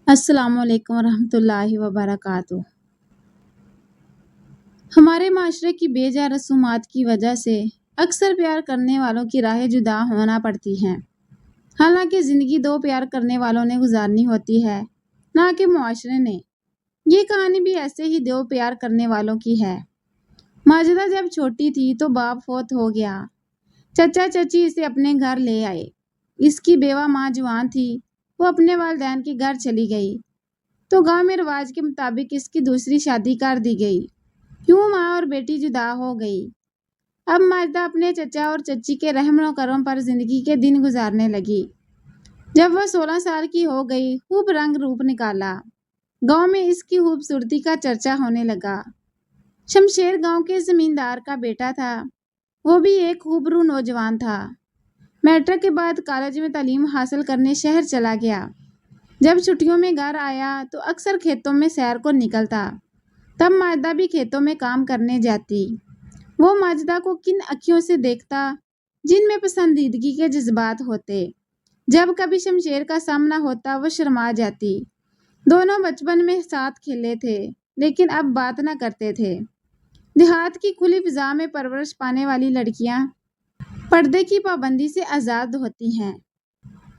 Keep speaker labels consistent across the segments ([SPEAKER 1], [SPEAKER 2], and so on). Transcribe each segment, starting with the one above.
[SPEAKER 1] السلام علیکم ورحمۃ اللہ وبرکاتہ۔ ہمارے معاشرے کی بے جا رسومات کی وجہ سے اکثر پیار کرنے والوں کی راہیں جدا ہونا پڑتی ہیں، حالانکہ زندگی دو پیار کرنے والوں نے گزارنی ہوتی ہے، نہ کہ معاشرے نے۔ یہ کہانی بھی ایسے ہی دو پیار کرنے والوں کی ہے۔ ماجدہ جب چھوٹی تھی تو باپ فوت ہو گیا۔ چچا چچی اسے اپنے گھر لے آئے۔ اس کی بیوہ ماں جوان تھی، وہ اپنے والدین کے گھر چلی گئی تو گاؤں میں رواج کے مطابق اس کی دوسری شادی کر دی گئی۔ یوں ماں اور بیٹی جدا ہو گئی۔ اب ماجدہ اپنے چچا اور چچی کے رحم و کرم پر زندگی کے دن گزارنے لگی۔ جب وہ 16 سال کی ہو گئی، خوب رنگ روپ نکالا۔ گاؤں میں اس کی خوبصورتی کا چرچا ہونے لگا۔ شمشیر گاؤں کے زمیندار کا بیٹا تھا، وہ بھی ایک خوبرو نوجوان تھا۔ میٹرک کے بعد کالج میں تعلیم حاصل کرنے شہر چلا گیا۔ جب چھٹیوں میں گھر آیا تو اکثر کھیتوں میں سیر کو نکلتا، تب ماجدہ بھی کھیتوں میں کام کرنے جاتی۔ وہ ماجدہ کو کن اکھیوں سے دیکھتا جن میں پسندیدگی کے جذبات ہوتے۔ جب کبھی شمشیر کا سامنا ہوتا وہ شرما جاتی۔ دونوں بچپن میں ساتھ کھیلے تھے لیکن اب بات نہ کرتے تھے۔ دیہات کی کھلی فضا میں پرورش پانے والی لڑکیاں پردے کی پابندی سے آزاد ہوتی ہیں۔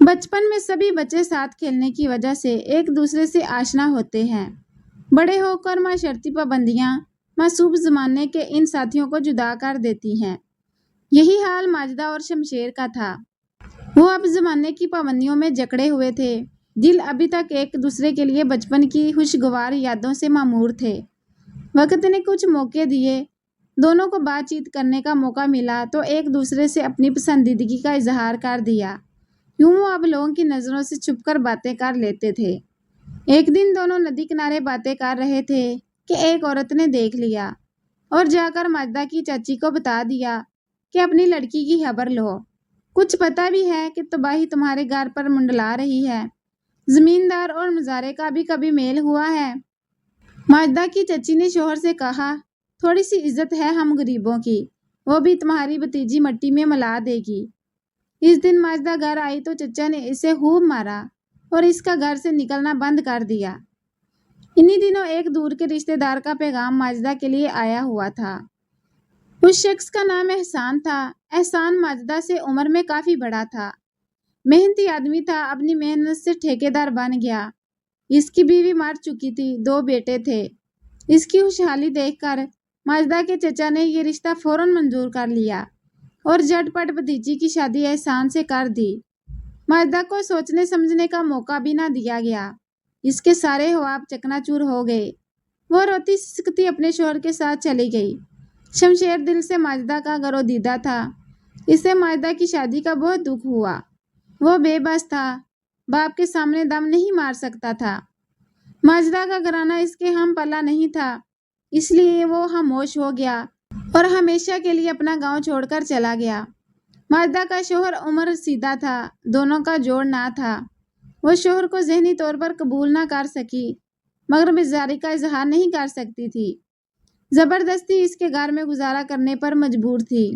[SPEAKER 1] بچپن میں سبھی بچے ساتھ کھیلنے کی وجہ سے ایک دوسرے سے آشنا ہوتے ہیں۔ بڑے ہو کر معاشرتی پابندیاں معصوب زمانے کے ان ساتھیوں کو جدا کر دیتی ہیں۔ یہی حال ماجدہ اور شمشیر کا تھا۔ وہ اب زمانے کی پابندیوں میں جکڑے ہوئے تھے، دل ابھی تک ایک دوسرے کے لیے بچپن کی خوشگوار یادوں سے معمور تھے۔ وقت نے کچھ موقع دیے، دونوں کو بات چیت کرنے کا موقع ملا تو ایک دوسرے سے اپنی پسندیدگی کا اظہار کر دیا۔ یوں وہ اب لوگوں کی نظروں سے چھپ کر باتیں کر لیتے تھے۔ ایک دن دونوں ندی کنارے باتیں کر رہے تھے کہ ایک عورت نے دیکھ لیا اور جا کر ماجدہ کی چاچی کو بتا دیا کہ اپنی لڑکی کی خبر لو، کچھ پتہ بھی ہے کہ تباہی تمہارے گھر پر منڈلا رہی ہے، زمیندار اور مزارے کا بھی کبھی میل ہوا ہے۔ ماجدہ کی چچی نے شوہر سے کہا، تھوڑی سی عزت ہے ہم غریبوں کی، وہ بھی تمہاری بھتیجی مٹی میں ملا دے گی۔ اس دن ماجدہ گھر آئی تو چچا نے اسے خوب مارا اور اس کا گھر سے نکلنا بند کر دیا۔ انہی دنوں ایک دور کے رشتہ دار کا پیغام ماجدہ کے لیے آیا ہوا تھا۔ اس شخص کا نام احسان تھا۔ احسان ماجدہ سے عمر میں کافی بڑا تھا، محنتی آدمی تھا، اپنی محنت سے ٹھیکیدار بن گیا۔ اس کی بیوی مر چکی تھی، 2 بیٹے تھے۔ اس کی خوشحالی دیکھ کر ماجدہ کے چچا نے یہ رشتہ فوراً منظور کر لیا اور جھٹ پٹ بھتیجی کی شادی احسان سے کر دی۔ ماجدہ کو سوچنے سمجھنے کا موقع بھی نہ دیا گیا۔ اس کے سارے خواب چکنا چور ہو گئے۔ وہ روتی سسکتی اپنے شوہر کے ساتھ چلی گئی۔ شمشیر دل سے ماجدہ کا گرویدہ تھا، اسے ماجدہ کی شادی کا بہت دکھ ہوا۔ وہ بے بس تھا، باپ کے سامنے دم نہیں مار سکتا تھا۔ ماجدہ کا گھرانہ اس کے ہم پلہ نہیں تھا، اس لیے وہ خاموش ہو گیا اور ہمیشہ کے لیے اپنا گاؤں چھوڑ کر چلا گیا۔ ماجدہ کا شوہر عمر رسیدہ تھا، دونوں کا جوڑ نہ تھا۔ وہ شوہر کو ذہنی طور پر قبول نہ کر سکی مگر بیزاری کا اظہار نہیں کر سکتی تھی۔ زبردستی اس کے گھر میں گزارا کرنے پر مجبور تھی۔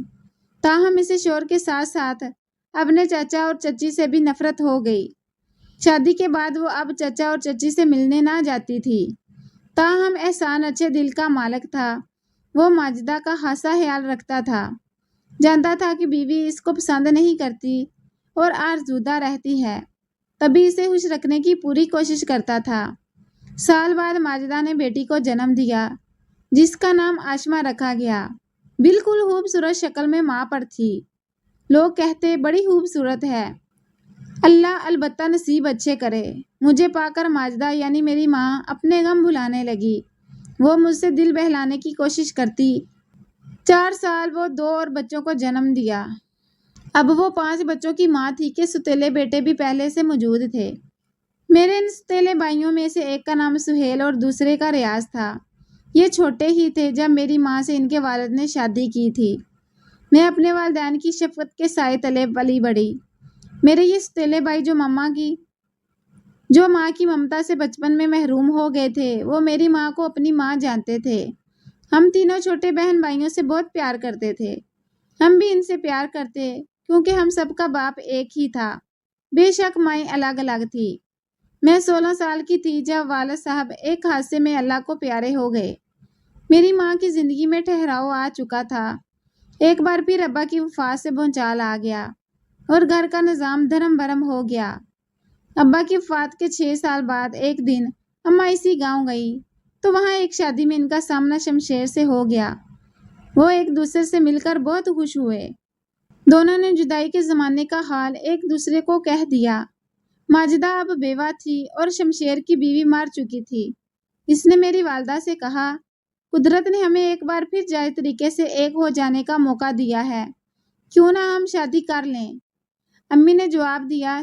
[SPEAKER 1] تاہم اسے شوہر کے ساتھ ساتھ اپنے چاچا اور چچی سے بھی نفرت ہو گئی۔ شادی کے بعد وہ اب چچا اور چچی سے ملنے نہ جاتی تھی۔ تاہم احسان اچھے دل کا مالک تھا، وہ ماجدہ کا خاصا خیال رکھتا تھا، جانتا تھا کہ بیوی اس کو پسند نہیں کرتی اور آرزودہ رہتی ہے، تبھی اسے خوش رکھنے کی پوری کوشش کرتا تھا۔ سال بعد ماجدہ نے بیٹی کو جنم دیا جس کا نام آشما رکھا گیا۔ بالکل خوبصورت شکل میں ماں پر تھی، لوگ کہتے بڑی خوبصورت ہے۔ اللہ البتہ نصیب اچھے کرے۔ مجھے پا کر ماجدہ یعنی میری ماں اپنے غم بھلانے لگی، وہ مجھ سے دل بہلانے کی کوشش کرتی۔ 4 سال وہ 2 اور بچوں کو جنم دیا۔ اب وہ 5 بچوں کی ماں تھی کہ ستیلے بیٹے بھی پہلے سے موجود تھے۔ میرے ان ستیلے بھائیوں میں سے ایک کا نام سہیل اور دوسرے کا ریاض تھا۔ یہ چھوٹے ہی تھے جب میری ماں سے ان کے والد نے شادی کی تھی۔ میں اپنے والدین کی شفقت کے سائے تلے پلی بڑھی۔ میرے یہ ستیلے بھائی جو ماں کی ممتا سے بچپن میں محروم ہو گئے تھے، وہ میری ماں کو اپنی ماں جانتے تھے۔ ہم تینوں چھوٹے بہن بھائیوں سے بہت پیار کرتے تھے۔ ہم بھی ان سے پیار کرتے کیونکہ ہم سب کا باپ ایک ہی تھا، بے شک مائیں الگ الگ تھی۔ میں 16 سال کی تھی جب والد صاحب ایک حادثے میں اللہ کو پیارے ہو گئے۔ میری ماں کی زندگی میں ٹھہراؤ آ چکا تھا۔ ایک بار پھر ابا کی وفات سے بھونچال آ گیا اور گھر کا نظام دھرم برم ہو گیا۔ ابا کی وفات کے 6 سال بعد ایک دن اماں اسی گاؤں گئی تو وہاں ایک شادی میں ان کا سامنا شمشیر سے ہو گیا۔ وہ ایک دوسرے سے مل کر بہت خوش ہوئے۔ دونوں نے جدائی کے زمانے کا حال ایک دوسرے کو کہہ دیا۔ ماجدہ اب بیوہ تھی اور شمشیر کی بیوی مر چکی تھی۔ اس نے میری والدہ سے کہا، قدرت نے ہمیں ایک بار پھر جائز طریقے سے ایک ہو جانے کا موقع دیا ہے، کیوں نہ ہم شادی کر لیں؟ امی نے جواب دیا،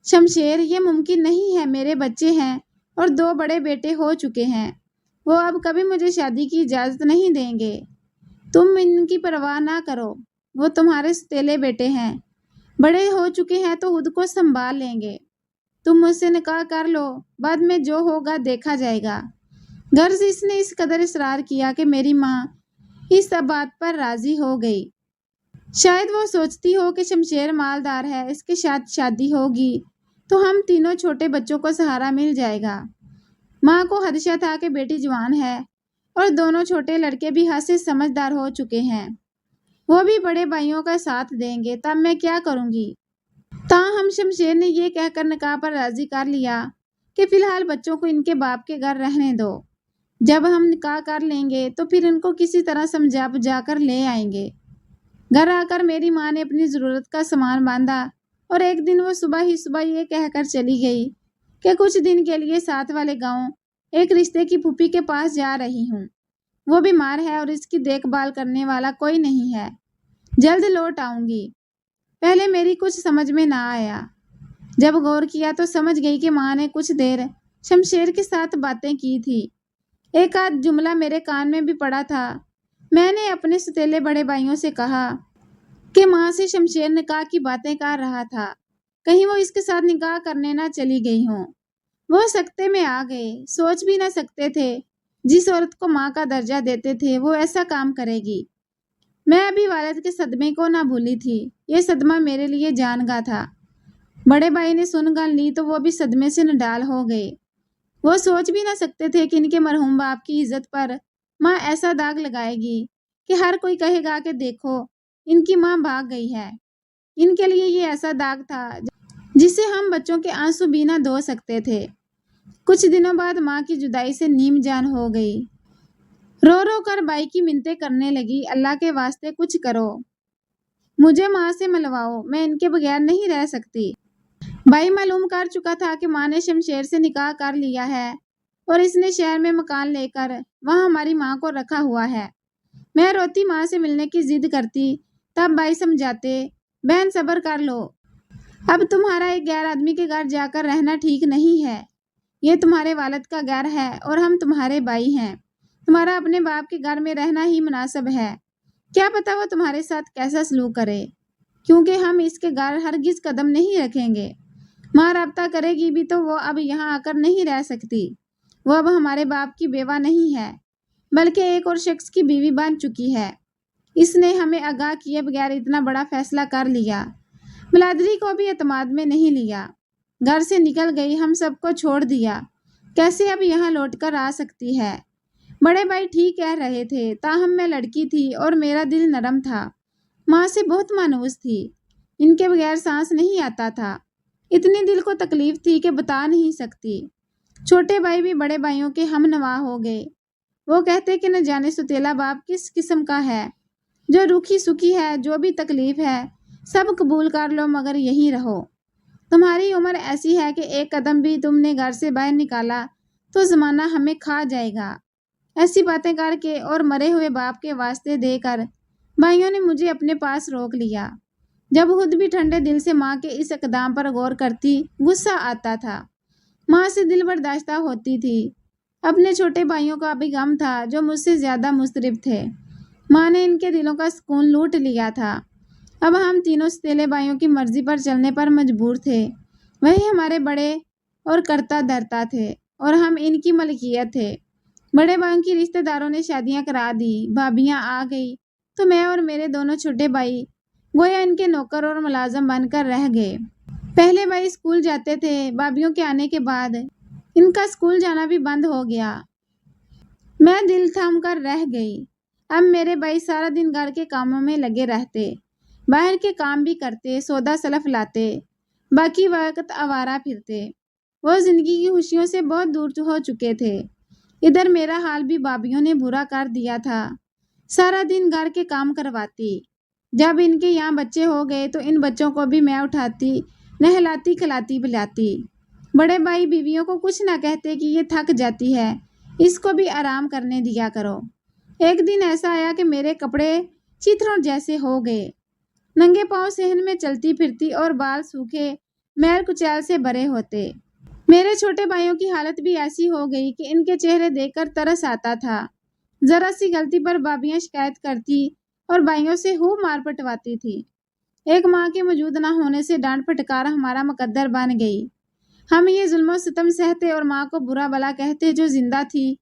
[SPEAKER 1] شمشیر یہ ممکن نہیں ہے، میرے بچے ہیں اور 2 بڑے بیٹے ہو چکے ہیں، وہ اب کبھی مجھے شادی کی اجازت نہیں دیں گے۔ تم ان کی پرواہ نہ کرو، وہ تمہارے ستیلے بیٹے ہیں، بڑے ہو چکے ہیں تو خود کو سنبھال لیں گے۔ تم مجھ سے نکاح کر لو، بعد میں جو ہوگا دیکھا جائے گا۔ غرض اس نے اس قدر اصرار کیا کہ میری ماں اس بات پر راضی ہو گئی۔ شاید وہ سوچتی ہو کہ شمشیر مالدار ہے، اس کے ساتھ شادی ہوگی تو ہم تینوں چھوٹے بچوں کو سہارا مل جائے گا۔ ماں کو خدشہ تھا کہ بیٹی جوان ہے اور دونوں چھوٹے لڑکے بھی حد سے سمجھدار ہو چکے ہیں، وہ بھی بڑے بھائیوں کا ساتھ دیں گے، تب میں کیا کروں گی؟ تاہم شمشیر نے یہ کہہ کر نکاح پر راضی کر لیا کہ فی الحال بچوں کو ان کے باپ کے گھر رہنے دو، جب ہم نکاح کر لیں گے تو پھر ان کو کسی طرح سمجھا بجھا کر لے آئیں گے۔ گھر آ کر میری ماں نے اپنی ضرورت کا سامان باندھا اور ایک دن وہ صبح یہ کہہ کر چلی گئی کہ کچھ دن کے لیے ساتھ والے گاؤں ایک رشتے کی پھوپھی کے پاس جا رہی ہوں، وہ بیمار ہے اور اس کی دیکھ بھال کرنے والا کوئی نہیں ہے، جلد لوٹ آؤں گی۔ پہلے میری کچھ سمجھ میں نہ آیا، جب غور کیا تو سمجھ گئی کہ ماں نے کچھ دیر شمشیر کے ساتھ باتیں کی تھی۔ ایک آدھ جملہ میرے کان میں بھی پڑا تھا۔ میں نے اپنے ستیلے بڑے بھائیوں سے کہا کہ ماں سے شمشیر نکاح کی باتیں کر رہا تھا، کہیں وہ اس کے ساتھ نکاح کرنے نہ چلی گئی ہوں۔ وہ سکتے میں آ گئے، سوچ بھی نہ سکتے تھے جس عورت کو ماں کا درجہ دیتے تھے وہ ایسا کام کرے گی۔ میں ابھی والد کے صدمے کو نہ بھولی تھی، یہ صدمہ میرے لیے جان کا تھا۔ بڑے بھائی نے سن گن لی تو وہ بھی صدمے سے نڈال ہو گئے۔ وہ سوچ بھی نہ سکتے تھے کہ ان کے مرحوم باپ کی عزت پر ماں ایسا داغ لگائے گی کہ ہر کوئی کہے گا کہ دیکھو ان کی ماں بھاگ گئی ہے۔ ان کے لیے یہ ایسا داغ تھا جس سے ہم بچوں کے آنسو بھی نہ دھو سکتے تھے۔ کچھ دنوں بعد ماں کی جدائی سے نیم جان ہو گئی۔ رو رو کر بھائی کی منتیں کرنے لگی، اللہ کے واسطے کچھ کرو، مجھے ماں سے ملواؤ، میں ان کے بغیر نہیں رہ سکتی۔ بھائی معلوم کر چکا تھا کہ ماں نے شمشیر سے نکاح کر لیا ہے اور اس نے شہر میں مکان لے کر وہاں ہماری ماں کو رکھا ہوا ہے۔ میں روتی ماں سے ملنے کی ضد کرتی، تب بھائی سمجھاتے، بہن صبر کر لو، اب تمہارا ایک غیر آدمی کے گھر جا کر رہنا ٹھیک نہیں ہے، یہ تمہارے والد کا گھر ہے اور ہم تمہارے بھائی ہیں، تمہارا اپنے باپ کے گھر میں رہنا ہی مناسب ہے، کیا پتہ وہ تمہارے ساتھ کیسا سلوک کرے، کیونکہ ہم اس کے گھر ہرگز قدم نہیں رکھیں گے۔ ماں رابطہ کرے گی بھی تو وہ اب یہاں آ کر نہیں رہ سکتی، وہ اب ہمارے باپ کی بیوہ نہیں ہے بلکہ ایک اور شخص کی بیوی بن چکی ہے۔ اس نے ہمیں آگاہ کیے بغیر اتنا بڑا فیصلہ کر لیا، بلادری کو بھی اعتماد میں نہیں لیا، گھر سے نکل گئی، ہم سب کو چھوڑ دیا، کیسے اب یہاں لوٹ کر آ سکتی ہے؟ بڑے بھائی ٹھیک کہہ رہے تھے، تاہم میں لڑکی تھی اور میرا دل نرم تھا، ماں سے بہت مانوس تھی، ان کے بغیر سانس نہیں آتا تھا، اتنی دل کو تکلیف تھی کہ بتا نہیں سکتی۔ چھوٹے بھائی بھی بڑے بھائیوں کے ہم نوا ہو گئے، وہ کہتے کہ نہ جانے ستیلا باپ کس قسم کا ہے، جو روکھی سکھی ہے، جو بھی تکلیف ہے سب قبول کر لو مگر یہیں رہو، تمہاری عمر ایسی ہے کہ ایک قدم بھی تم نے گھر سے باہر نکالا تو زمانہ ہمیں کھا جائے گا۔ ایسی باتیں کر کے اور مرے ہوئے باپ کے واسطے دے کر بھائیوں نے مجھے اپنے پاس روک لیا۔ جب خود بھی ٹھنڈے دل سے ماں کے اس اقدام پر غور کرتی، غصہ آتا تھا، ماں سے دل برداشتہ ہوتی تھی، اپنے چھوٹے بھائیوں کا بھی غم تھا جو مجھ سے زیادہ مضطرب تھے، ماں نے ان کے دلوں کا سکون لوٹ لیا تھا، اب ہم تینوں ستیلے بھائیوں کی مرضی پر چلنے پر مجبور تھے، وہی ہمارے بڑے اور کرتا دھرتا تھے اور ہم ان کی ملکیت تھے۔ بڑے بھائیوں کی رشتہ داروں نے شادیاں کرا دی، بھابیاں آ گئی تو میں اور میرے دونوں چھوٹے بھائی گویا ان کے نوکر اور ملازم بن کر رہ گئے۔ پہلے بھائی اسکول جاتے تھے، بھابھیوں کے آنے کے بعد ان کا اسکول جانا بھی بند ہو گیا۔ میں دل تھام کر رہ گئی۔ اب میرے بھائی سارا دن گھر کے کاموں میں لگے رہتے، باہر کے کام بھی کرتے، سودا سلف لاتے، باقی وقت آوارہ پھرتے۔ وہ زندگی کی خوشیوں سے بہت دور ہو چکے تھے۔ ادھر میرا حال بھی بھابھیوں نے برا کر دیا تھا۔ سارا دن گھر کے کام کرواتی۔ جب ان کے یہاں بچے ہو گئے تو ان بچوں کو بھی میں اٹھاتی، نہلاتی، کھلاتی پلاتی۔ بڑے بھائی بیویوں کو کچھ نہ کہتے کہ یہ تھک جاتی ہے، اس کو بھی آرام کرنے دیا کرو۔ ایک دن ایسا آیا کہ میرے کپڑے چیتھڑوں جیسے ہو گئے، ننگے پاؤں صحن میں چلتی پھرتی اور بال سوکھے میل کچیل سے بھرے ہوتے۔ میرے چھوٹے بھائیوں کی حالت بھی ایسی ہو گئی کہ ان کے چہرے دیکھ کر ترس آتا تھا۔ ذرا سی غلطی پر بھابیاں شکایت کرتی اور بھائیوں سے خوب مار پٹواتی تھی۔ ایک ماں کے موجود نہ ہونے سے ڈانٹ پھٹکار ہمارا مقدر بن گئی۔ ہم یہ ظلم و ستم سہتے اور ماں کو برا بھلا کہتے جو زندہ تھی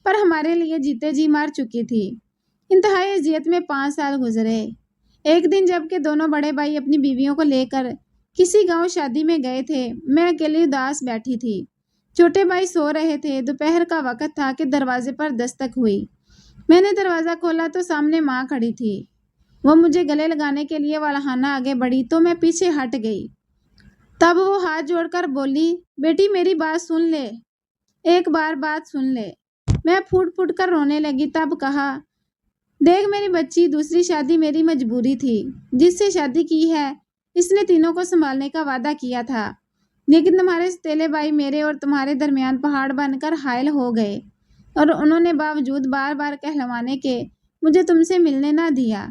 [SPEAKER 1] پر ہمارے لیے جیتے جی مار چکی تھی۔ انتہائی اذیت میں 5 سال گزرے۔ ایک دن جب کہ دونوں بڑے بھائی اپنی بیویوں کو لے کر کسی گاؤں شادی میں گئے تھے، میں اکیلی اداس بیٹھی تھی۔ چھوٹے بھائی سو رہے تھے۔ دوپہر کا وقت تھا کہ دروازے پر دستک ہوئی۔ میں نے دروازہ کھولا تو سامنے ماں کھڑی تھی۔ وہ مجھے گلے لگانے کے لیے والہانہ آگے بڑھی تو میں پیچھے ہٹ گئی۔ تب وہ ہاتھ جوڑ کر بولی، بیٹی میری بات سن لے، ایک بار بات سن لے۔ میں پھوٹ پھوٹ کر رونے لگی۔ تب کہا، دیکھ میری بچی، دوسری شادی میری مجبوری تھی۔ جس سے شادی کی ہے اس نے تینوں کو سنبھالنے کا وعدہ کیا تھا، لیکن تمہارے ستیلے بھائی میرے اور تمہارے درمیان پہاڑ بن کر حائل ہو گئے اور انہوں نے باوجود بار بار کہلوانے کے مجھے تم سے ملنے نہ دیا۔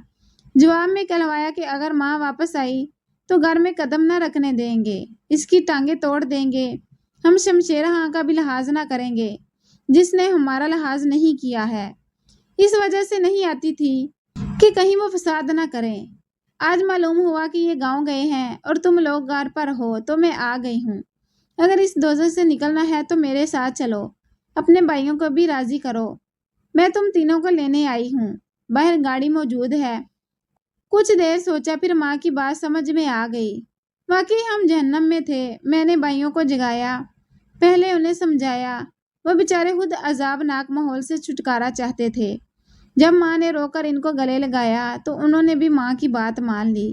[SPEAKER 1] جواب میں کہلوایا کہ اگر ماں واپس آئی تو گھر میں قدم نہ رکھنے دیں گے، اس کی ٹانگیں توڑ دیں گے، ہم شمشیر ہاں کا بھی لحاظ نہ کریں گے جس نے ہمارا لحاظ نہیں کیا ہے۔ اس وجہ سے نہیں آتی تھی کہ کہیں وہ فساد نہ کریں۔ آج معلوم ہوا کہ یہ گاؤں گئے ہیں اور تم لوگ گھر پر ہو تو میں آ گئی ہوں۔ اگر اس دوزخ سے نکلنا ہے تو میرے ساتھ چلو، اپنے بھائیوں کو بھی راضی کرو۔ میں تم تینوں کو لینے آئی ہوں، باہر گاڑی موجود ہے۔ کچھ دیر سوچا، پھر ماں کی بات سمجھ میں آ گئی۔ واقعی ہم جہنم میں تھے۔ میں نے بھائیوں کو جگایا، پہلے انہیں سمجھایا۔ وہ بیچارے خود عذاب ناک ماحول سے چھٹکارا چاہتے تھے۔ جب ماں نے رو کر ان کو گلے لگایا تو انہوں نے بھی ماں کی بات مان لی۔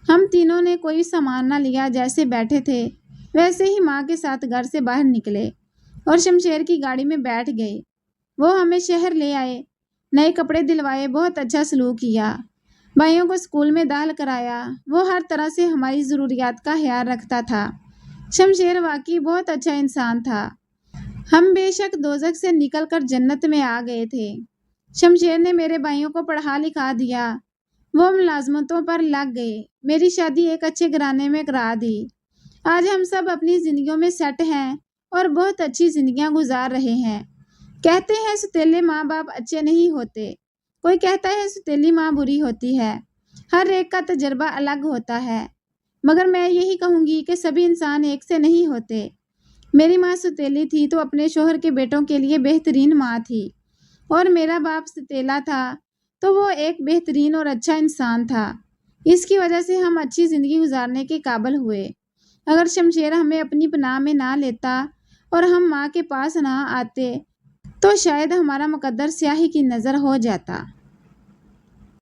[SPEAKER 1] ہم تینوں نے کوئی سامان نہ لیا، جیسے بیٹھے تھے ویسے ہی ماں کے ساتھ گھر سے باہر نکلے اور شمشیر کی گاڑی میں بیٹھ گئے۔ وہ ہمیں شہر لے آئے، نئے کپڑے دلوائے، بہت اچھا سلوک کیا، بھائیوں کو اسکول میں داخل کرایا۔ وہ ہر طرح سے ہماری ضروریات کا خیال رکھتا تھا۔ شمشیر واقعی بہت اچھا انسان تھا۔ ہم بے شک دوزخ سے نکل کر جنت میں آ گئے تھے۔ شمشیر نے میرے بھائیوں کو پڑھا لکھا دیا، وہ ملازمتوں پر لگ گئے، میری شادی ایک اچھے گھرانے میں کرا دی۔ آج ہم سب اپنی زندگیوں میں سیٹ ہیں اور بہت اچھی زندگیاں گزار رہے ہیں۔ کہتے ہیں ستیلے ماں باپ اچھے نہیں ہوتے، کوئی کہتا ہے ستیلی ماں بری ہوتی ہے۔ ہر ایک کا تجربہ الگ ہوتا ہے، مگر میں یہی کہوں گی کہ سبھی انسان ایک سے نہیں ہوتے۔ میری ماں ستیلی تھی تو اپنے شوہر کے بیٹوں کے لیے بہترین ماں تھی، اور میرا باپ ستیلا تھا تو وہ ایک بہترین اور اچھا انسان تھا۔ اس کی وجہ سے ہم اچھی زندگی گزارنے کے قابل ہوئے۔ اگر شمشیر ہمیں اپنی پناہ میں نہ لیتا اور ہم ماں کے پاس نہ آتے تو شاید ہمارا مقدر سیاہی کی نظر ہو جاتا۔